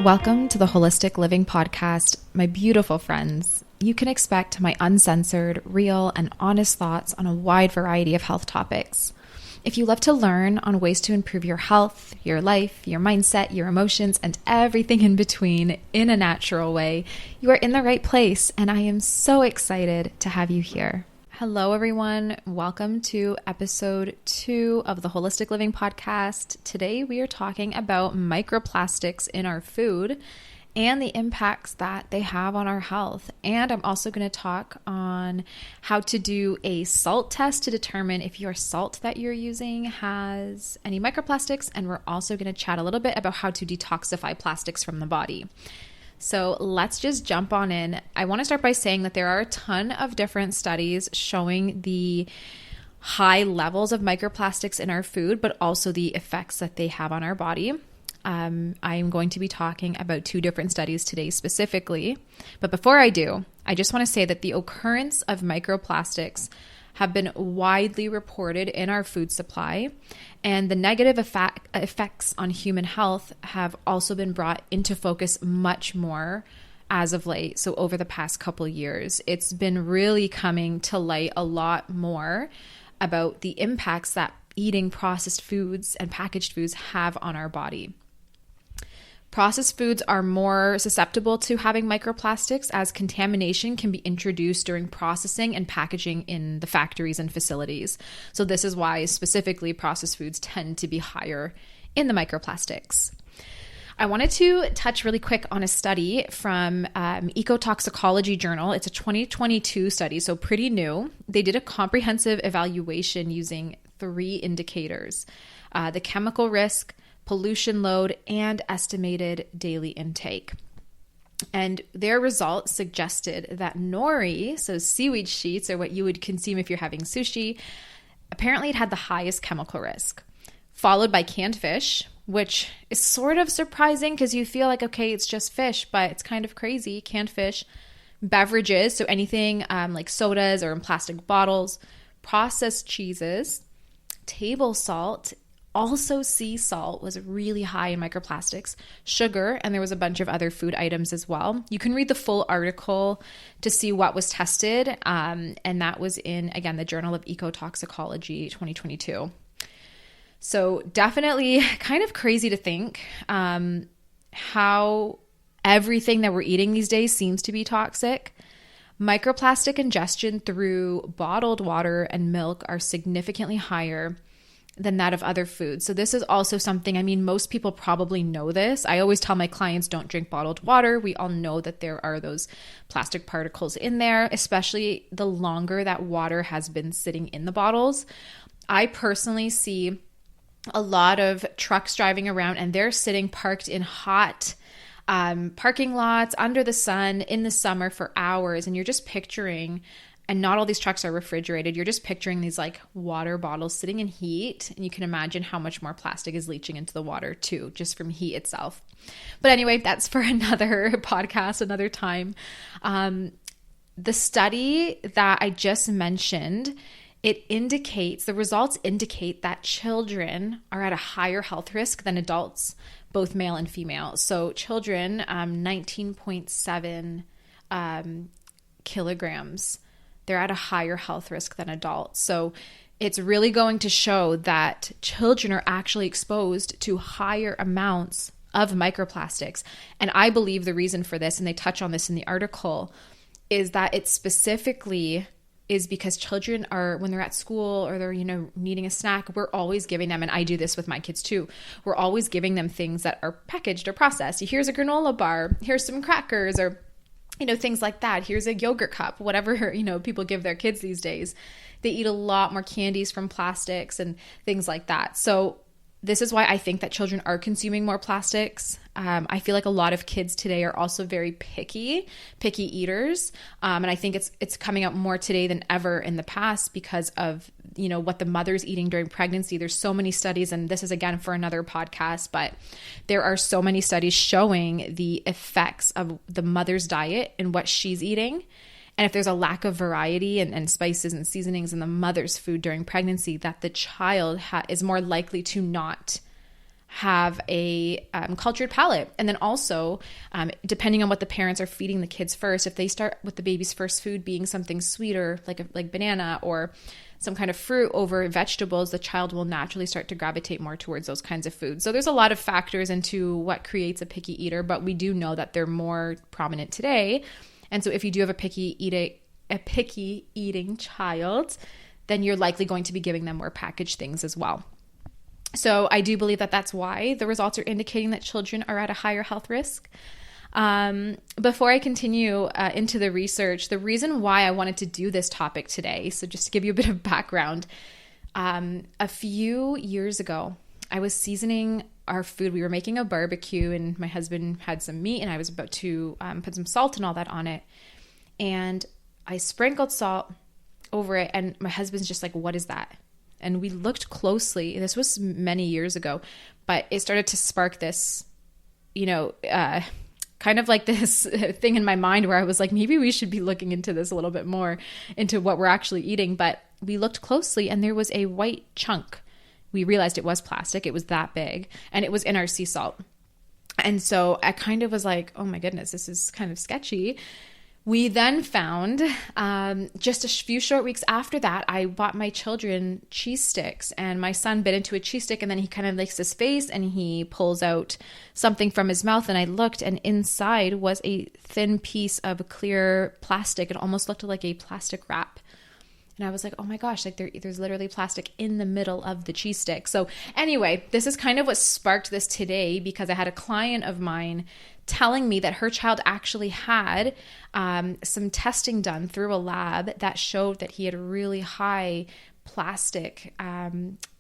Welcome to the Holistic Living Podcast, my beautiful friends. You can expect my uncensored, real, and honest thoughts on a wide variety of health topics. If you love to learn on ways to improve your health, your life, your mindset, your emotions, and everything in between in a natural way, you are in the right place, and I am so excited to have you here. Hello, everyone. Welcome to episode 2 of the Holistic Living Podcast. Today, we are talking about microplastics in our food and the impacts that they have on our health. And I'm also going to talk on how to do a salt test to determine if your salt that you're using has any microplastics. And we're also going to chat a little bit about how to detoxify plastics from the body. So let's just jump on in. I want to start by saying that there are a ton of different studies showing the high levels of microplastics in our food, but also the effects that they have on our body. I am going to be talking about 2 different studies today specifically. But before I do, I just want to say that the occurrence of microplastics have been widely reported in our food supply, and the negative effects on human health have also been brought into focus much more as of late. So over the past couple years, it's been really coming to light a lot more about the impacts that eating processed foods and packaged foods have on our body. Processed foods are more susceptible to having microplastics as contamination can be introduced during processing and packaging in the factories and facilities. So this is why specifically processed foods tend to be higher in the microplastics. I wanted to touch really quick on a study from Ecotoxicology Journal. It's a 2022 study, so pretty new. They did a comprehensive evaluation using 3 indicators: the chemical risk, pollution load, and estimated daily intake. And their results suggested that nori, so seaweed sheets, or what you would consume if you're having sushi, apparently it had the highest chemical risk, followed by canned fish, which is sort of surprising because you feel like, okay, it's just fish, but it's kind of crazy. Canned fish, beverages, so anything like sodas or in plastic bottles, processed cheeses, table salt, also sea salt was really high in microplastics, sugar, and there was a bunch of other food items as well. You can read the full article to see what was tested, and that was in, again, the Journal of Ecotoxicology 2022. So definitely kind of crazy to think how everything that we're eating these days seems to be toxic. Microplastic ingestion through bottled water and milk are significantly higher than that of other foods. So this is also something, I mean, most people probably know this. I always tell my clients, don't drink bottled water. We all know that there are those plastic particles in there, especially the longer that water has been sitting in the bottles. I personally see a lot of trucks driving around and they're sitting parked in hot parking lots under the sun in the summer for hours. And you're just picturing, and not all these trucks are refrigerated, you're just picturing these like water bottles sitting in heat. And you can imagine how much more plastic is leaching into the water too, just from heat itself. But anyway, that's for another podcast, another time. The study that I just mentioned, the results indicate that children are at a higher health risk than adults, both male and female. So children, 19.7 kilograms, they're at a higher health risk than adults. So it's really going to show that children are actually exposed to higher amounts of microplastics. And I believe the reason for this, and they touch on this in the article, is that it specifically is because children are, when they're at school or they're, needing a snack, we're always giving them, and I do this with my kids too, we're always giving them things that are packaged or processed. Here's a granola bar, here's some crackers, or things like that. Here's a yogurt cup, whatever, people give their kids these days. They eat a lot more candies from plastics and things like that. So this is why I think that children are consuming more plastics. I feel like a lot of kids today are also very picky eaters. And I think it's coming out more today than ever in the past because of, what the mother's eating during pregnancy. There's so many studies, and this is again for another podcast, but there are so many studies showing the effects of the mother's diet and what she's eating. And if there's a lack of variety and spices and seasonings in the mother's food during pregnancy, that the child is more likely to not have a cultured palate. And then also, depending on what the parents are feeding the kids first, if they start with the baby's first food being something sweeter, like banana or some kind of fruit over vegetables, the child will naturally start to gravitate more towards those kinds of foods. So there's a lot of factors into what creates a picky eater, but we do know that they're more prominent today. And so if you do have a picky eating child, then you're likely going to be giving them more packaged things as well. So I do believe that that's why the results are indicating that children are at a higher health risk. Before I continue into the research, the reason why I wanted to do this topic today, so just to give you a bit of background, a few years ago, I was seasoning our food. We were making a barbecue and my husband had some meat and I was about to put some salt and all that on it. And I sprinkled salt over it and my husband's just like, "What is that?" And we looked closely. This was many years ago, but it started to spark this, kind of like this thing in my mind where I was like, maybe we should be looking into this a little bit more, into what we're actually eating. But we looked closely and there was a white chunk. We realized it was plastic. It was that big and it was in our sea salt. And so I kind of was like, oh my goodness, this is kind of sketchy. We then found, just a few short weeks after that, I bought my children cheese sticks and my son bit into a cheese stick and then he kind of licks his face and he pulls out something from his mouth and I looked and inside was a thin piece of clear plastic. It almost looked like a plastic wrap. And I was like, oh my gosh, like there's literally plastic in the middle of the cheese stick. So anyway, this is kind of what sparked this today because I had a client of mine telling me that her child actually had some testing done through a lab that showed that he had really high plastic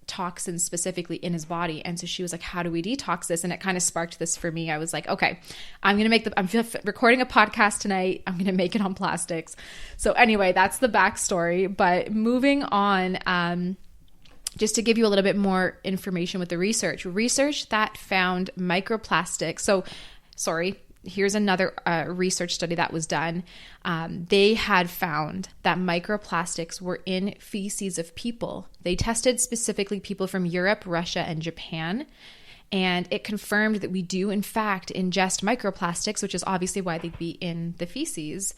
toxins specifically in his body. And so she was like, how do we detox this? And it kind of sparked this for me. I was like, okay, I'm recording a podcast tonight. I'm going to make it on plastics. So anyway, that's the backstory. But moving on, just to give you a little bit more information with the research that found microplastics. So here's another research study that was done. They had found that microplastics were in feces of people. They tested specifically people from Europe, Russia, and Japan. And it confirmed that we do, in fact, ingest microplastics, which is obviously why they'd be in the feces.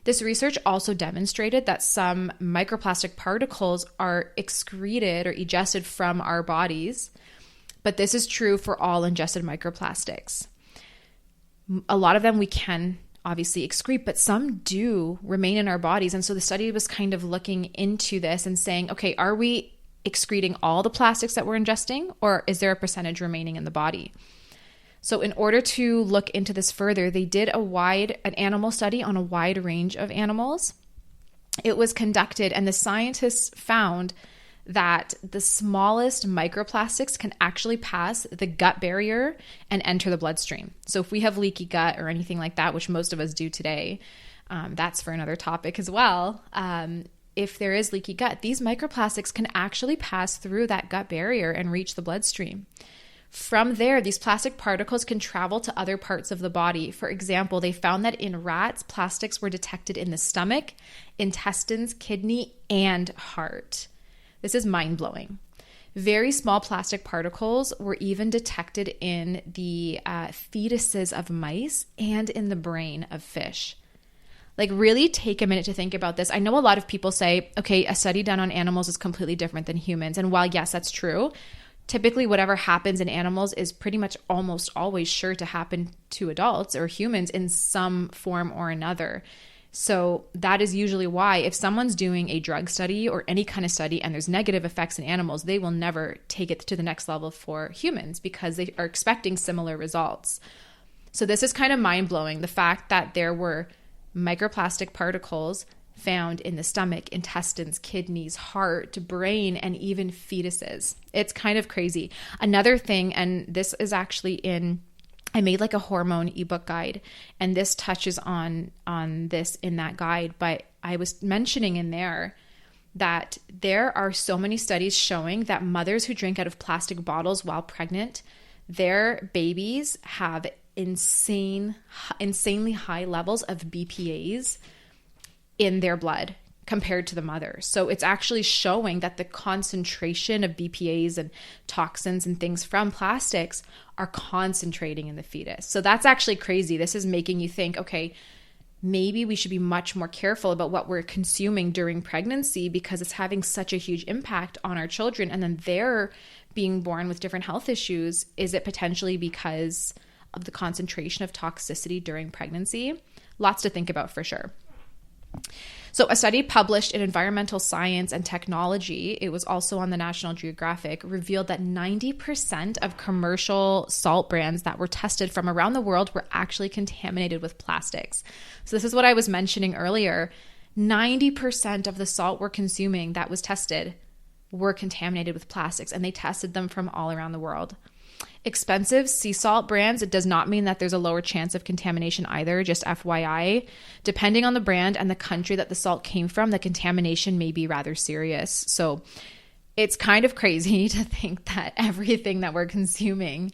This research also demonstrated that some microplastic particles are excreted or egested from our bodies. But this is true for all ingested microplastics. A lot of them we can obviously excrete, but some do remain in our bodies. And so the study was kind of looking into this and saying, okay, are we excreting all the plastics that we're ingesting, or is there a percentage remaining in the body? So in order to look into this further, they did an animal study on a wide range of animals. It was conducted, and the scientists found that the smallest microplastics can actually pass the gut barrier and enter the bloodstream. So if we have leaky gut or anything like that, which most of us do today, that's for another topic as well. If there is leaky gut, these microplastics can actually pass through that gut barrier and reach the bloodstream. From there, these plastic particles can travel to other parts of the body. For example, they found that in rats, plastics were detected in the stomach, intestines, kidney, and heart. This is mind-blowing. Very small plastic particles were even detected in the fetuses of mice and in the brain of fish. Like, really take a minute to think about this. I know a lot of people say, okay, a study done on animals is completely different than humans. And while yes, that's true, typically whatever happens in animals is pretty much almost always sure to happen to adults or humans in some form or another. So that is usually why if someone's doing a drug study or any kind of study and there's negative effects in animals, they will never take it to the next level for humans because they are expecting similar results. So this is kind of mind-blowing, the fact that there were microplastic particles found in the stomach, intestines, kidneys, heart, brain, and even fetuses. It's kind of crazy. Another thing, and this is actually I made like a hormone ebook guide, and this touches on this in that guide, but I was mentioning in there that there are so many studies showing that mothers who drink out of plastic bottles while pregnant, their babies have insanely high levels of BPAs in their blood. compared to the mother. So it's actually showing that the concentration of BPAs and toxins and things from plastics are concentrating in the fetus. So that's actually crazy. This is making you think, okay, maybe we should be much more careful about what we're consuming during pregnancy because it's having such a huge impact on our children. And then they're being born with different health issues. Is it potentially because of the concentration of toxicity during pregnancy? Lots to think about for sure. So a study published in Environmental Science and Technology, it was also on the National Geographic, revealed that 90% of commercial salt brands that were tested from around the world were actually contaminated with plastics. So this is what I was mentioning earlier. 90% of the salt we're consuming that was tested were contaminated with plastics, and they tested them from all around the world. Expensive sea salt brands, it does not mean that there's a lower chance of contamination either, just FYI. Depending on the brand and the country that the salt came from, the contamination may be rather serious. So it's kind of crazy to think that everything that we're consuming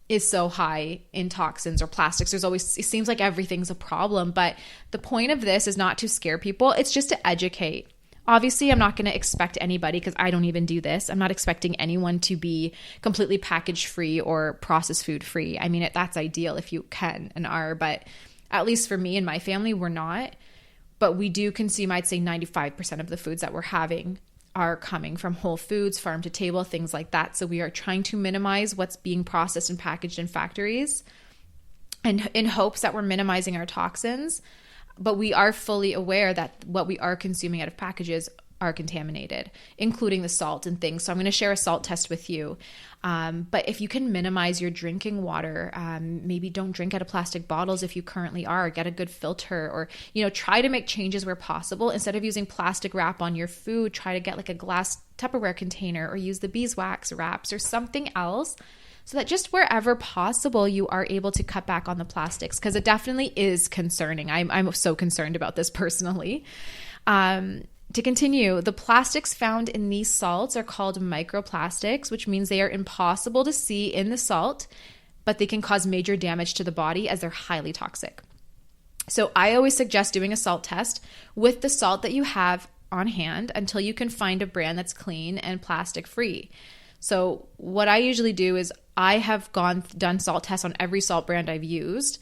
is so high in toxins or plastics. It seems like everything's a problem, but the point of this is not to scare people. It's just to educate. Obviously, I'm not going to expect anybody, because I don't even do this. I'm not expecting anyone to be completely package free or processed food free. I mean, that's ideal if you can and are, but at least for me and my family, we're not. But we do consume, I'd say 95% of the foods that we're having are coming from whole foods, farm to table, things like that. So we are trying to minimize what's being processed and packaged in factories, and in hopes that we're minimizing our toxins. But we are fully aware that what we are consuming out of packages are contaminated, including the salt and things. So I'm going to share a salt test with you. But if you can minimize your drinking water, maybe don't drink out of plastic bottles if you currently are. Get a good filter, or, try to make changes where possible. Instead of using plastic wrap on your food, try to get like a glass Tupperware container, or use the beeswax wraps or something else, so that just wherever possible, you are able to cut back on the plastics, because it definitely is concerning. I'm so concerned about this personally. To continue, the plastics found in these salts are called microplastics, which means they are impossible to see in the salt, but they can cause major damage to the body as they're highly toxic. So I always suggest doing a salt test with the salt that you have on hand until you can find a brand that's clean and plastic free. So what I usually do is I have done salt tests on every salt brand I've used.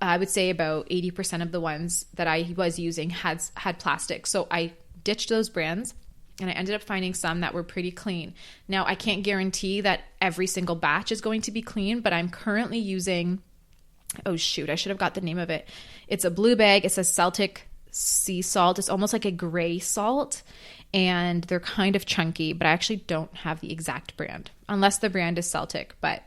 I would say about 80% of the ones that I was using had plastic. So I ditched those brands, and I ended up finding some that were pretty clean. Now, I can't guarantee that every single batch is going to be clean, but I'm currently using, I should have got the name of it. It's a blue bag. It says Celtic sea salt. It's almost like a gray salt, and they're kind of chunky, but I actually don't have the exact brand, unless the brand is Celtic. But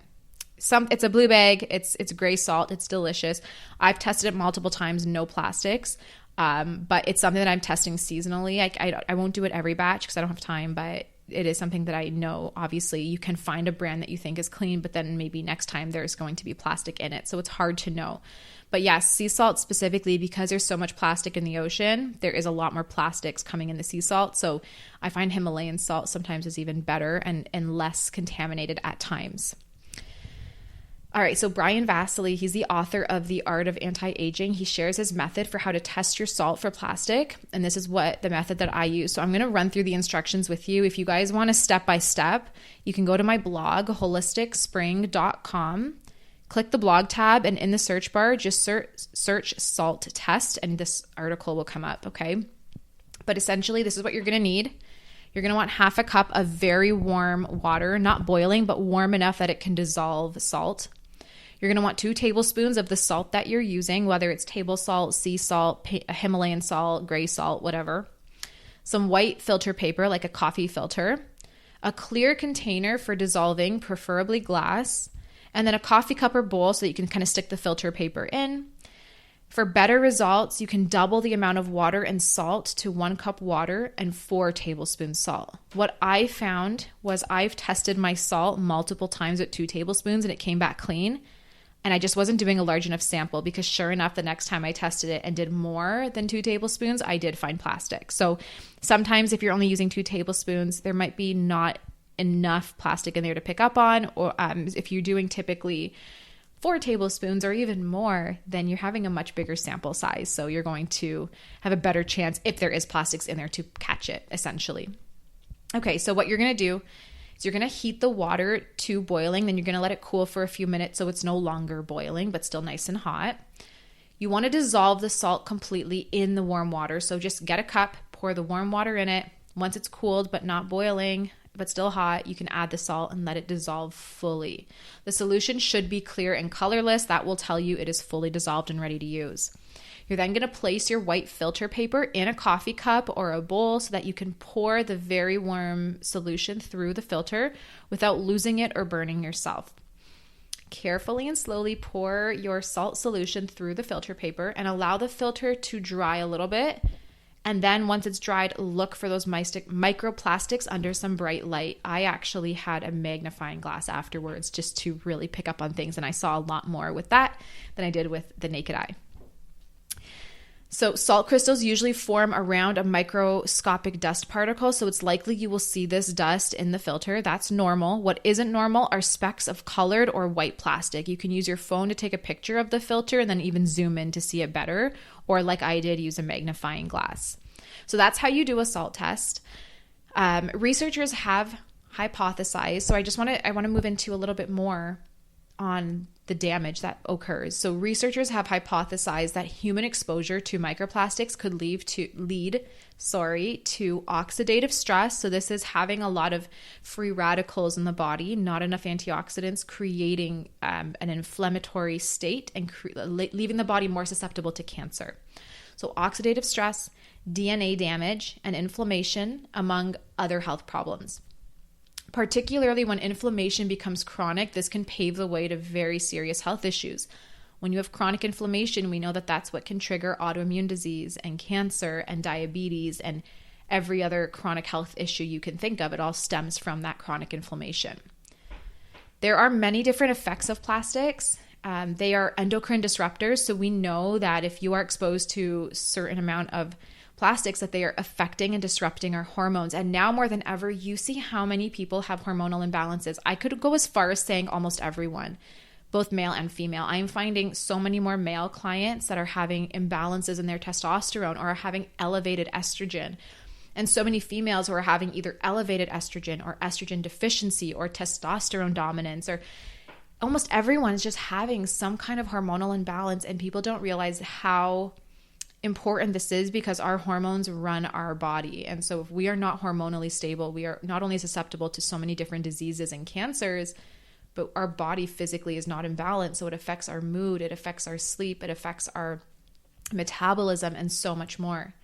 it's a blue bag. It's gray salt. It's delicious. I've tested it multiple times, no plastics. But it's something that I'm testing seasonally. I won't do it every batch because I don't have time, but it is something that I know, obviously, you can find a brand that you think is clean, but then maybe next time there's going to be plastic in it. So it's hard to know. But yes, sea salt specifically, because there's so much plastic in the ocean, there is a lot more plastics coming in the sea salt. So I find Himalayan salt sometimes is even better and less contaminated at times. All right, so Brian Vasily, he's the author of The Art of Anti-Aging. He shares his method for how to test your salt for plastic, and this is the method that I use. So I'm going to run through the instructions with you. If you guys want a step-by-step, you can go to my blog, holisticspring.com, click the blog tab, and in the search bar, just search salt test, and this article will come up, okay? But essentially, this is what you're going to need. You're going to want half a cup of very warm water, not boiling, but warm enough that it can dissolve salt. You're going to want 2 tablespoons of the salt that you're using, whether it's table salt, sea salt, Himalayan salt, gray salt, whatever. Some white filter paper, like a coffee filter. A clear container for dissolving, preferably glass. And then a coffee cup or bowl so that you can kind of stick the filter paper in. For better results, you can double the amount of water and salt to 1 cup water and 4 tablespoons salt. What I found was I've tested my salt multiple times at 2 tablespoons and it came back clean. And I just wasn't doing a large enough sample, because sure enough, the next time I tested it and did more than 2 tablespoons, I did find plastic. So sometimes if you're only using 2 tablespoons, there might be not enough plastic in there to pick up on. Or if you're doing typically 4 tablespoons or even more, then you're having a much bigger sample size. So you're going to have a better chance, if there is plastics in there, to catch it, essentially. Okay, so what you're going to do is you're going to heat the water to boiling, then you're going to let it cool for a few minutes so it's no longer boiling, but still nice and hot. You want to dissolve the salt completely in the warm water. So just get a cup, pour the warm water in it. Once it's cooled but not boiling, but still hot, you can add the salt and let it dissolve fully. The solution should be clear and colorless. That will tell you it is fully dissolved and ready to use. You're then going to place your white filter paper in a coffee cup or a bowl so that you can pour the very warm solution through the filter without losing it or burning yourself. Carefully and slowly pour your salt solution through the filter paper and allow the filter to dry a little bit. And then once it's dried, look for those microplastics under some bright light. I actually had a magnifying glass afterwards just to really pick up on things. And I saw a lot more with that than I did with the naked eye. So salt crystals usually form around a microscopic dust particle, so it's likely you will see this dust in the filter. That's normal. What isn't normal are specks of colored or white plastic. You can use your phone to take a picture of the filter and then even zoom in to see it better, or like I did, use a magnifying glass. So that's how you do a salt test. Researchers have hypothesized, so I want to move into a little bit more on the damage that occurs. So researchers have hypothesized that human exposure to microplastics could lead to oxidative stress. So this is having a lot of free radicals in the body, not enough antioxidants, creating an inflammatory state and leaving the body more susceptible to cancer. So oxidative stress, DNA damage, and inflammation, among other health problems. Particularly when inflammation becomes chronic, this can pave the way to very serious health issues. When you have chronic inflammation, we know that that's what can trigger autoimmune disease and cancer and diabetes and every other chronic health issue you can think of. It all stems from that chronic inflammation. There are many different effects of plastics. They are endocrine disruptors. So we know that if you are exposed to a certain amount of plastics, that they are affecting and disrupting our hormones. And now more than ever, you see how many people have hormonal imbalances. I could go as far as saying almost everyone, both male and female. I am finding so many more male clients that are having imbalances in their testosterone or are having elevated estrogen. And so many females who are having either elevated estrogen or estrogen deficiency or testosterone dominance, or almost everyone is just having some kind of hormonal imbalance, and people don't realize how important this is because our hormones run our body. And so if we are not hormonally stable, we are not only susceptible to so many different diseases and cancers, but our body physically is not in balance. So it affects our mood, it affects our sleep, it affects our metabolism, and so much more.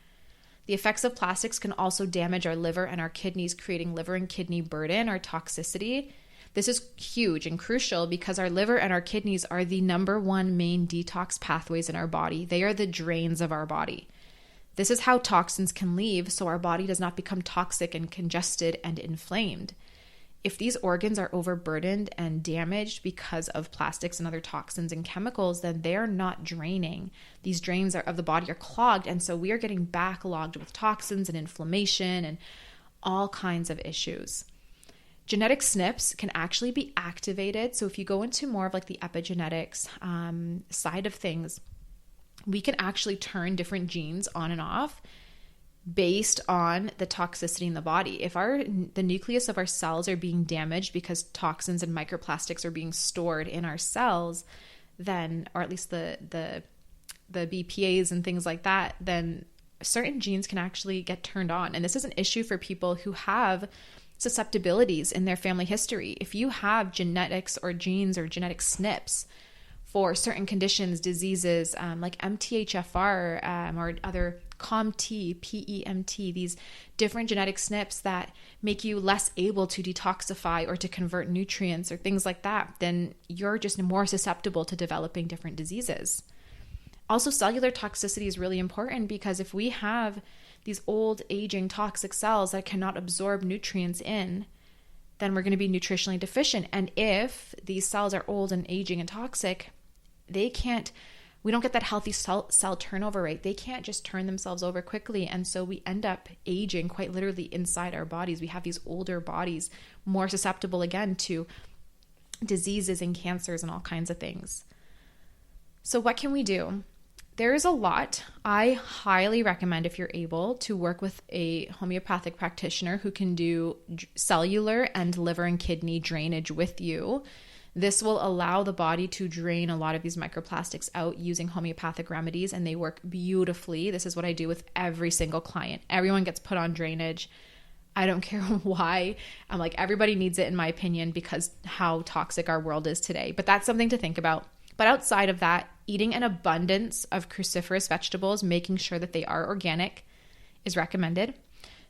The effects of plastics can also damage our liver and our kidneys, creating liver and kidney burden or toxicity. This is huge and crucial because our liver and our kidneys are the number one main detox pathways in our body. They are the drains of our body. This is how toxins can leave so our body does not become toxic and congested and inflamed. If these organs are overburdened and damaged because of plastics and other toxins and chemicals, then they are not draining. These drains of the body are clogged, and so we are getting backlogged with toxins and inflammation and all kinds of issues. Genetic SNPs can actually be activated. So if you go into more of like the epigenetics side of things, we can actually turn different genes on and off based on the toxicity in the body. If the nucleus of our cells are being damaged because toxins and microplastics are being stored in our cells, then, or at least the BPAs and things like that, then certain genes can actually get turned on. And this is an issue for people who have susceptibilities in their family history. If you have genetics or genes or genetic SNPs for certain conditions, diseases like MTHFR or other COMT, PEMT, these different genetic SNPs that make you less able to detoxify or to convert nutrients or things like that, then you're just more susceptible to developing different diseases. Also, cellular toxicity is really important because if we have these old, aging, toxic cells that cannot absorb nutrients in, then we're going to be nutritionally deficient. And if these cells are old and aging and toxic, we don't get that healthy cell turnover rate. They can't just turn themselves over quickly. And so we end up aging quite literally inside our bodies. We have these older bodies more susceptible again to diseases and cancers and all kinds of things. So what can we do? There is a lot. I highly recommend, if you're able, to work with a homeopathic practitioner who can do cellular and liver and kidney drainage with you. This will allow the body to drain a lot of these microplastics out using homeopathic remedies, and they work beautifully. This is what I do with every single client. Everyone gets put on drainage. I don't care why. I'm like, everybody needs it, in my opinion, because how toxic our world is today. But that's something to think about. But outside of that, eating an abundance of cruciferous vegetables, making sure that they are organic, is recommended.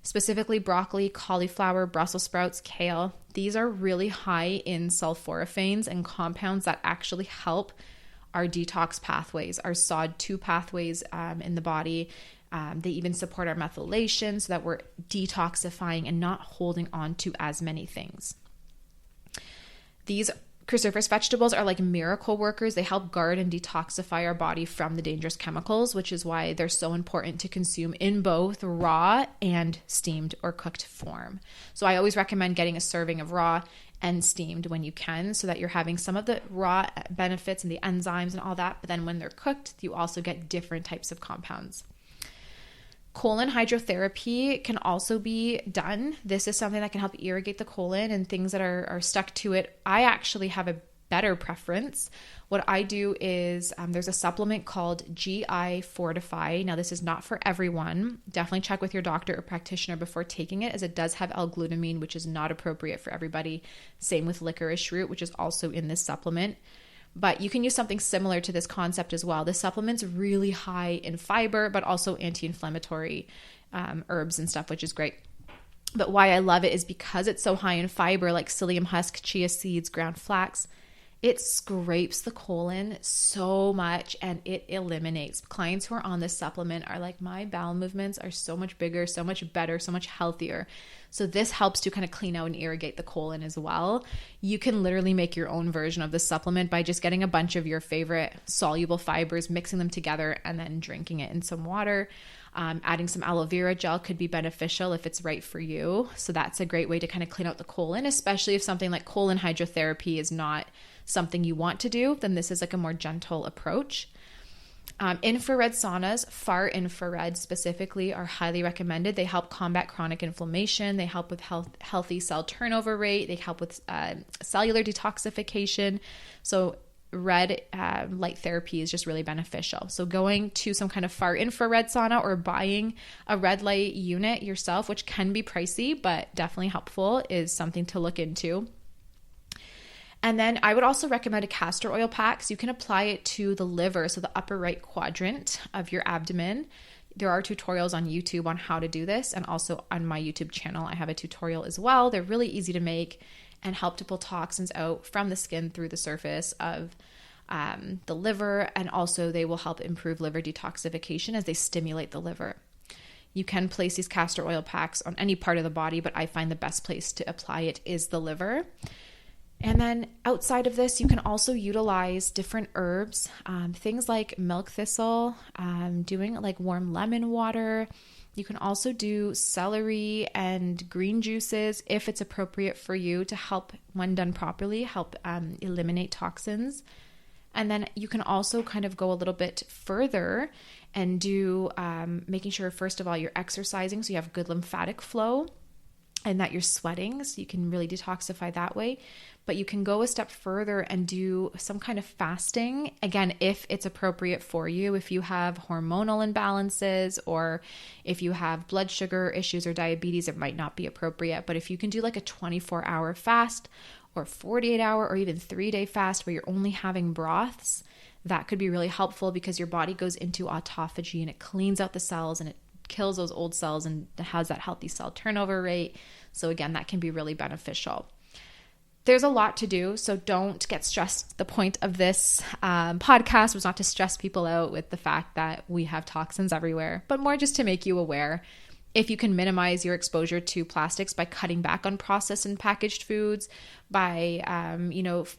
Specifically broccoli, cauliflower, Brussels sprouts, kale. These are really high in sulforaphanes and compounds that actually help our detox pathways, our SOD2 pathways in the body. They even support our methylation so that we're detoxifying and not holding on to as many things. These cruciferous vegetables are like miracle workers. They help guard and detoxify our body from the dangerous chemicals, which is why they're so important to consume in both raw and steamed or cooked form. So I always recommend getting a serving of raw and steamed when you can, so that you're having some of the raw benefits and the enzymes and all that, but then when they're cooked, you also get different types of compounds. Colon hydrotherapy can also be done. This is something that can help irrigate the colon and things that are stuck to it. I actually have a better preference. What I do is there's a supplement called GI Fortify. Now, this is not for everyone. Definitely check with your doctor or practitioner before taking it, as it does have L-glutamine, which is not appropriate for everybody. Same with licorice root, which is also in this supplement. But you can use something similar to this concept as well. This supplement's really high in fiber, but also anti-inflammatory herbs and stuff, which is great. But why I love it is because it's so high in fiber, like psyllium husk, chia seeds, ground flax. It scrapes the colon so much and it eliminates. Clients who are on this supplement are like, my bowel movements are so much bigger, so much better, so much healthier. So this helps to kind of clean out and irrigate the colon as well. You can literally make your own version of this supplement by just getting a bunch of your favorite soluble fibers, mixing them together, and then drinking it in some water. Adding some aloe vera gel could be beneficial if it's right for you. So that's a great way to kind of clean out the colon, especially if something like colon hydrotherapy is not something you want to do, then this is like a more gentle approach. Infrared saunas, far infrared specifically, are highly recommended. They help combat chronic inflammation. They help with healthy cell turnover rate. They help with cellular detoxification. So red light therapy is just really beneficial. So going to some kind of far infrared sauna or buying a red light unit yourself, which can be pricey, but definitely helpful, is something to look into. And then I would also recommend a castor oil pack. So you can apply it to the liver, so the upper right quadrant of your abdomen. There are tutorials on YouTube on how to do this. And also on my YouTube channel, I have a tutorial as well. They're really easy to make and help to pull toxins out from the skin through the surface of the liver. And also they will help improve liver detoxification as they stimulate the liver. You can place these castor oil packs on any part of the body, but I find the best place to apply it is the liver. And then outside of this, you can also utilize different herbs, things like milk thistle, doing like warm lemon water. You can also do celery and green juices if it's appropriate for you to help, when done properly, help eliminate toxins. And then you can also kind of go a little bit further and do making sure, first of all, you're exercising so you have good lymphatic flow and that you're sweating, so you can really detoxify that way. But you can go a step further and do some kind of fasting, again, if it's appropriate for you. If you have hormonal imbalances or if you have blood sugar issues or diabetes, it might not be appropriate. But if you can do like a 24-hour fast or 48-hour or even 3-day fast where you're only having broths, that could be really helpful because your body goes into autophagy and it cleans out the cells and it kills those old cells and has that healthy cell turnover rate. So again, that can be really beneficial. There's a lot to do, so don't get stressed. The point of this podcast was not to stress people out with the fact that we have toxins everywhere, but more just to make you aware. If you can minimize your exposure to plastics by cutting back on processed and packaged foods, by,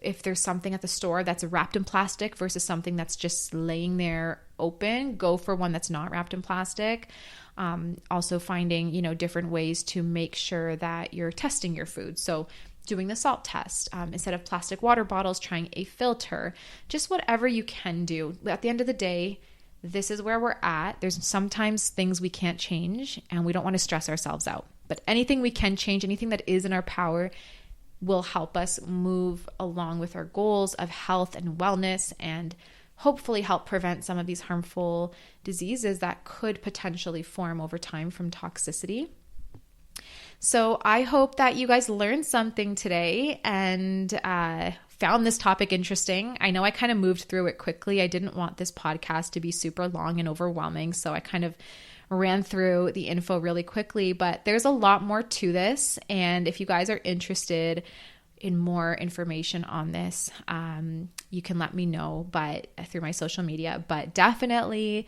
if there's something at the store that's wrapped in plastic versus something that's just laying there open, go for one that's not wrapped in plastic. Also finding, different ways to make sure that you're testing your food. So doing the salt test, instead of plastic water bottles, trying a filter, just whatever you can do. At the end of the day, this is where we're at. There's sometimes things we can't change and we don't want to stress ourselves out. But anything we can change, anything that is in our power will help us move along with our goals of health and wellness and hopefully help prevent some of these harmful diseases that could potentially form over time from toxicity. So I hope that you guys learned something today and found this topic interesting. I know I kind of moved through it quickly. I didn't want this podcast to be super long and overwhelming, so I kind of ran through the info really quickly, but there's a lot more to this. And if you guys are interested in more information on this, you can let me know through my social media, but definitely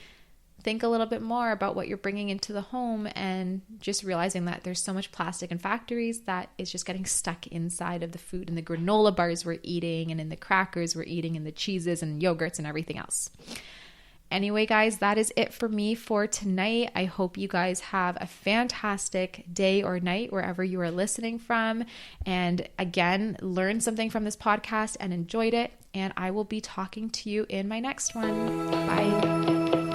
think a little bit more about what you're bringing into the home and just realizing that there's so much plastic in factories that is just getting stuck inside of the food and the granola bars we're eating and in the crackers we're eating and the cheeses and yogurts and everything else. Anyway, guys, that is it for me for tonight. I hope you guys have a fantastic day or night wherever you are listening from. And again, learn something from this podcast and enjoyed it. And I will be talking to you in my next one. Bye.